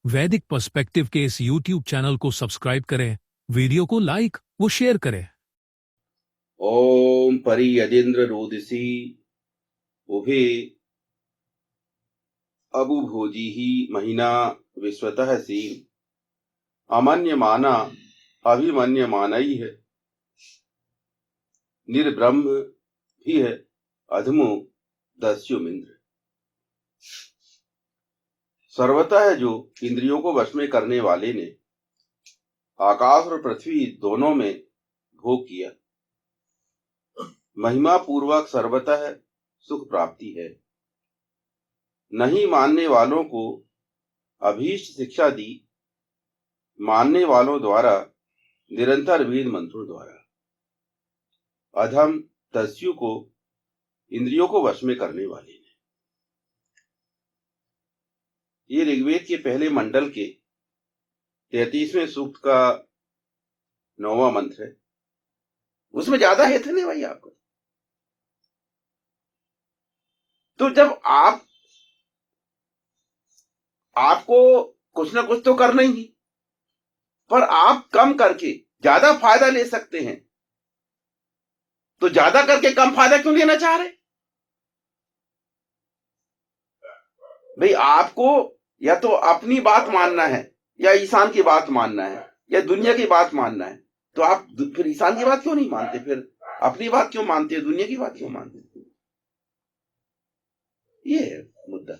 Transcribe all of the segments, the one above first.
वैदिक पर्सपेक्टिव के इस YouTube चैनल को सब्सक्राइब करें, वीडियो को लाइक व शेयर करें। ओम परि यदेन्द्र रोदिसी उभे अबुभोजी ही महीना विश्वतः सीम अमन्यमाना अभिमन्यमानई है निर्ब्रह्म भी है अधमो दस्युमिंद्र। सर्वतः जो इंद्रियों को वश में करने वाले ने आकाश और पृथ्वी दोनों में भोग किया, महिमा पूर्वक सर्वतः सुख प्राप्ति है। नहीं मानने वालों को अभीष्ट शिक्षा दी, मानने वालों द्वारा निरंतर वेद मंत्रों द्वारा। अधम दस्यु को इंद्रियों को वश में करने वाले ने। ये ऋग्वेद के पहले मंडल के 33वें सूक्त का 9वां मंत्र है। उसमें ज्यादा हेत नहीं भाई आपको। तो जब आपको कुछ ना कुछ तो करना ही, पर आप कम करके ज्यादा फायदा ले सकते हैं, तो ज्यादा करके कम फायदा क्यों लेना चाह रहे? भाई आपको या तो अपनी बात मानना है, या ईशान की बात मानना है, या दुनिया की बात मानना है। तो आप फिर ईशान की बात क्यों नहीं मानते? फिर अपनी बात क्यों मानते हैं, दुनिया की बात क्यों मानते? ये है मुद्दा।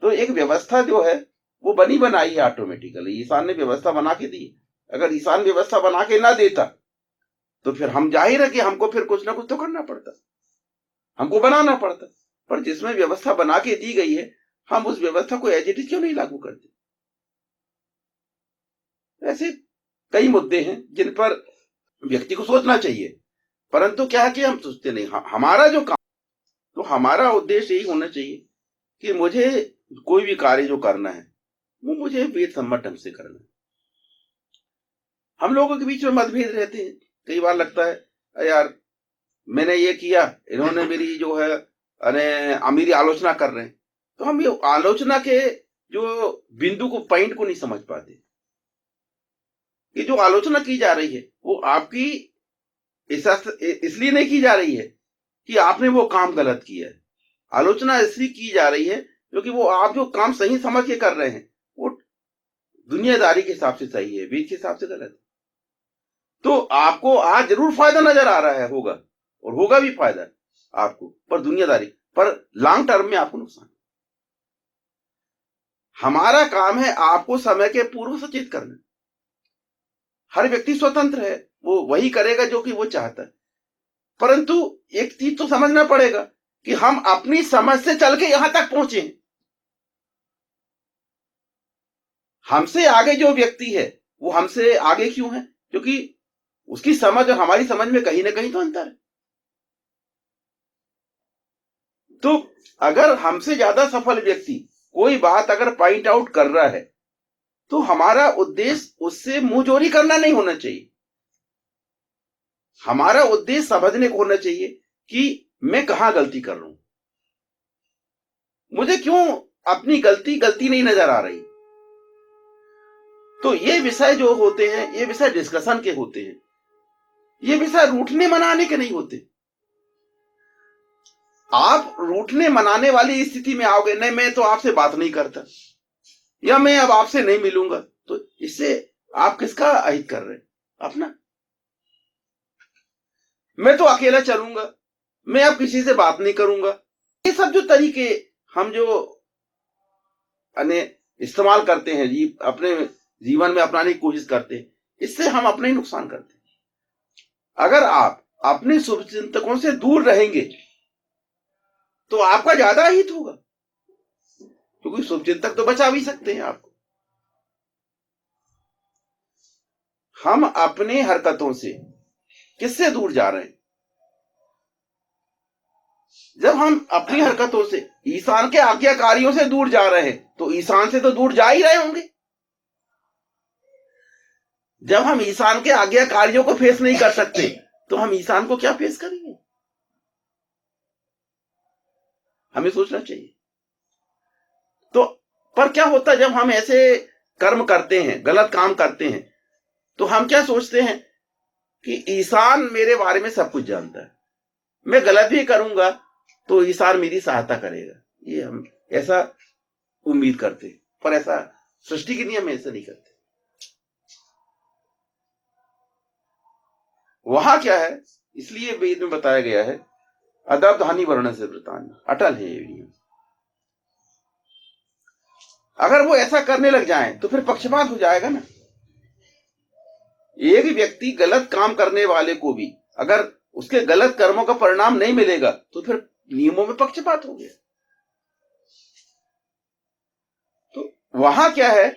तो एक व्यवस्था जो है वो बनी बनाई है ऑटोमेटिकली। ईशान ने व्यवस्था बना के दी। अगर ईशान व्यवस्था बना के ना देता तो फिर हम जाहिर है कि हमको फिर कुछ ना कुछ तो करना पड़ता, हमको बनाना पड़ता। पर जिसमें व्यवस्था बना के दी गई है, हम उस व्यवस्था को एज इट इज क्यों नहीं लागू करते? ऐसे कई मुद्दे हैं जिन पर व्यक्ति को सोचना चाहिए, परंतु क्या है कि हम सोचते नहीं। हमारा जो काम, तो हमारा उद्देश्य यही होना चाहिए कि मुझे कोई भी कार्य जो करना है वो मुझे वेद सम्मत ढंग से करना है। हम लोगों के बीच में मतभेद रहते हैं। कई बार लगता है यार मैंने ये किया, इन्होंने मेरी जो है मेरी आलोचना कर रहे हैं। तो हम ये आलोचना के जो बिंदु को, पॉइंट को नहीं समझ पाते कि जो आलोचना की जा रही है वो आपकी इसलिए नहीं की जा रही है कि आपने वो काम गलत किया है। आलोचना इसलिए की जा रही है क्योंकि वो आप जो काम सही समझ के कर रहे हैं वो दुनियादारी के हिसाब से सही है, वेद के हिसाब से गलत है। तो आपको आज जरूर फायदा नजर आ रहा है, होगा और होगा भी फायदा आपको, पर दुनियादारी, पर लॉन्ग टर्म में आपको नुकसान। हमारा काम है आपको समय के पूर्व सचेत करना। हर व्यक्ति स्वतंत्र है, वो वही करेगा जो कि वो चाहता है। परंतु एक चीज तो समझना पड़ेगा कि हम अपनी समझ से चल के यहां तक पहुंचे। हमसे आगे जो व्यक्ति है वो हमसे आगे क्यों है? क्योंकि उसकी समझ और हमारी समझ में कहीं ना कहीं तो अंतर है। तो अगर हमसे ज्यादा सफल व्यक्ति कोई बात अगर पॉइंट आउट कर रहा है तो हमारा उद्देश्य उससे मुंहजोरी करना नहीं होना चाहिए। हमारा उद्देश्य समझने को होना चाहिए कि मैं कहां गलती कर रहा हूं, मुझे क्यों अपनी गलती नहीं नजर आ रही। तो ये विषय जो होते हैं, ये विषय डिस्कशन के होते हैं, ये विषय रूठने मनाने के नहीं होते। आप रूठने मनाने वाली स्थिति में आओगे, नहीं मैं तो आपसे बात नहीं करता, या मैं अब आपसे नहीं मिलूंगा, तो इससे आप किसका अहित कर रहे हैं? अपना। मैं तो अकेला चलूंगा, मैं अब किसी से बात नहीं करूंगा। ये सब जो तरीके हम जो इस्तेमाल करते हैं, अपने जीवन में अपनाने की कोशिश करते हैं, इससे हम अपने ही नुकसान करते हैं। अगर आप अपने शुभचिंतकों से दूर रहेंगे तो आपका ज्यादा हित होगा, क्योंकि शुभचिंतक तो बचा भी सकते हैं आपको। हम अपने हरकतों से किससे दूर जा रहे हैं? जब हम अपनी हरकतों से ईशान के आज्ञाकारियों से दूर जा रहे हैं तो ईशान से तो दूर जा ही रहे होंगे। जब हम ईशान के आज्ञाकारियों को फेस नहीं कर सकते तो हम ईशान को क्या फेस करेंगे? हमें सोचना चाहिए। तो पर क्या होता है जब हम ऐसे कर्म करते हैं, गलत काम करते हैं, तो हम क्या सोचते हैं कि ईशान मेरे बारे में सब कुछ जानता है, मैं गलत भी करूंगा तो ईशान मेरी सहायता करेगा, ये हम ऐसा उम्मीद करते हैं। पर ऐसा सृष्टि के नियम ऐसा नहीं करते। वहां क्या है, इसलिए वेद में बताया गया है अदब्धानि वर्ण से वृतानि, अटल है ये नियम। अगर वो ऐसा करने लग जाए तो फिर पक्षपात हो जाएगा ना। एक व्यक्ति गलत काम करने वाले को भी अगर उसके गलत कर्मों का परिणाम नहीं मिलेगा तो फिर नियमों में पक्षपात हो गया। तो वहां क्या है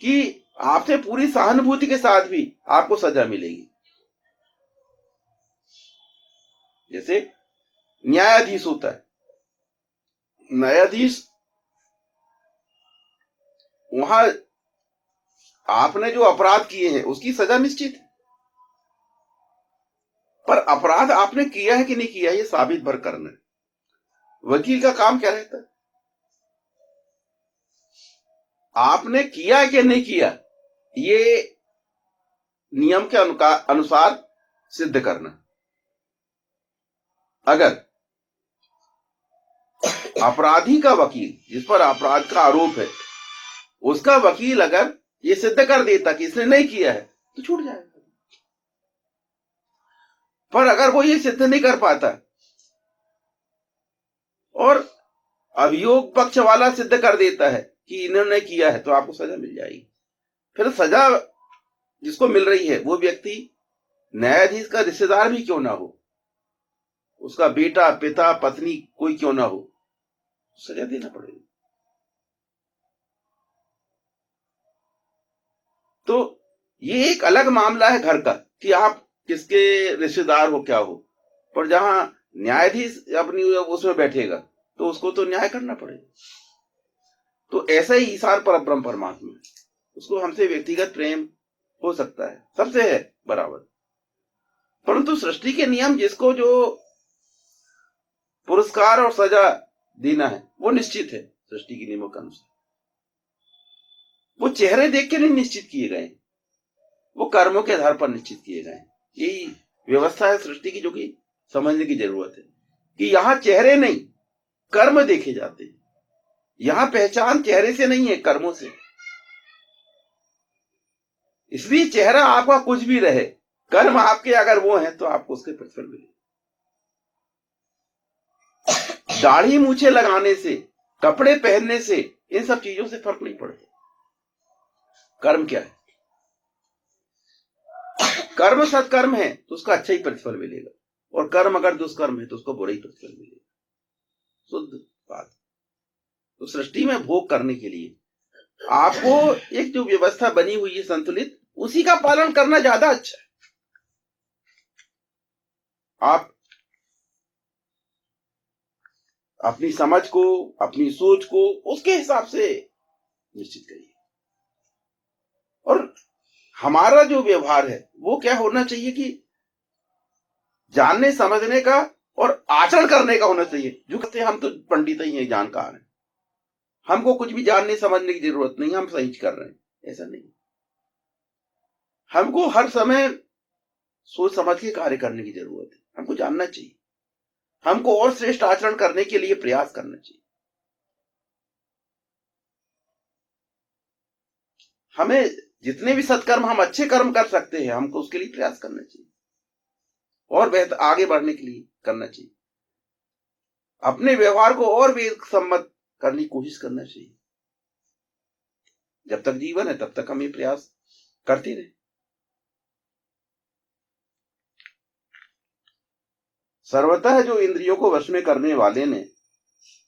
कि आपसे पूरी सहानुभूति के साथ भी आपको सजा मिलेगी। जैसे न्यायाधीश होता है, न्यायाधीश वहां आपने जो अपराध किए हैं उसकी सजा निश्चित है, पर अपराध आपने किया है कि नहीं किया ये साबित भर करना है। वकील का काम क्या रहता है, आपने किया कि नहीं किया ये नियम के अनुसार सिद्ध करना। अगर अपराधी का वकील, जिस पर अपराध का आरोप है, उसका वकील अगर ये सिद्ध कर देता कि इसने नहीं किया है तो छूट जाएगा। पर अगर वो ये सिद्ध नहीं कर पाता और अभियोग पक्ष वाला सिद्ध कर देता है कि इन्होंने किया है तो आपको सजा मिल जाएगी। फिर सजा जिसको मिल रही है वो व्यक्ति न्यायाधीश का रिश्तेदार भी क्यों ना हो, उसका बेटा, पिता, पत्नी कोई क्यों ना हो, सजा देना पड़ेगा। तो ये एक अलग मामला है घर का कि आप किसके रिश्तेदार हो क्या हो, पर जहां न्यायाधीश अपनी उसमें बैठेगा तो उसको तो न्याय करना पड़ेगा। तो ऐसा ही ईशान परब्रह्म परमात्मा, उसको हमसे व्यक्तिगत प्रेम हो सकता है, सबसे है बराबर, परंतु सृष्टि के नियम जिसको जो पुरस्कार और सजा देना है वो निश्चित है सृष्टि के नियमों के अनुसार। वो चेहरे देख के नहीं निश्चित किए गए, वो कर्मों के आधार पर निश्चित किए गए। यही व्यवस्था है सृष्टि की जो कि समझने की जरूरत है कि यहां चेहरे नहीं कर्म देखे जाते हैं। यहां पहचान चेहरे से नहीं है, कर्मों से। इसलिए चेहरा आपका कुछ भी रहे, कर्म आपके अगर वो हैं तो आपको उसके प्रतिफल मिले। दाढ़ी मूछे लगाने से, कपड़े पहनने से, इन सब चीजों से फर्क नहीं पड़ता। कर्म क्या है, कर्म सत्कर्म है तो उसका अच्छा ही प्रतिफल मिलेगा, और कर्म अगर दुष्कर्म है तो उसको बुरा ही प्रतिफल मिलेगा। शुद्ध बात। तो सृष्टि में भोग करने के लिए आपको एक जो व्यवस्था बनी हुई है संतुलित, उसी का पालन करना ज्यादा अच्छा है। आप अपनी समझ को, अपनी सोच को उसके हिसाब से निश्चित करिए। और हमारा जो व्यवहार है वो क्या होना चाहिए कि जानने समझने का और आचरण करने का होना चाहिए। जो कहते हैं हम तो पंडित ही हैं, जानकार हैं, हमको कुछ भी जानने समझने की जरूरत नहीं, हम सही कर रहे हैं, ऐसा नहीं। हमको हर समय सोच समझ के कार्य करने की जरूरत है। हमको जानना चाहिए, हमको और श्रेष्ठ आचरण करने के लिए प्रयास करना चाहिए। हमें जितने भी सत्कर्म, हम अच्छे कर्म कर सकते हैं, हमको उसके लिए प्रयास करना चाहिए और बेहतर आगे बढ़ने के लिए करना चाहिए। अपने व्यवहार को और भी सम्मत करने की कोशिश करना चाहिए। जब तक जीवन है तब तक हम ये प्रयास करते रहे। सर्वतः जो इंद्रियों को वश में करने वाले ने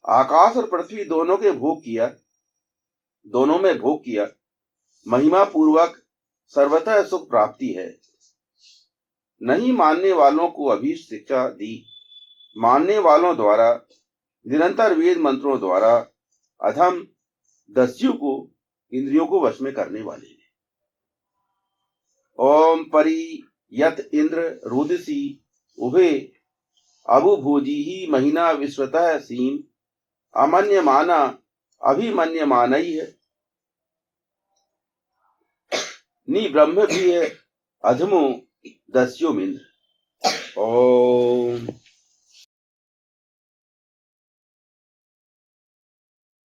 आकाश और पृथ्वी दोनों में भोग किया, महिमा पूर्वक सर्वतः सुख प्राप्ति है। नहीं मानने वालों को अभीष्ट शिक्षा दी, मानने वालों द्वारा निरंतर वेद मंत्रों द्वारा अधम दस्यु को इंद्रियों को वश में करने वाले ने। ओम परि यत इंद्र रोदसी उभे अबु भोजी ही महीना विश्वतः सीम अमन्य माना अभिमन्यमानै है, नि ब्रह्म भी है, अधमो दस्युमिन्द्र। ओम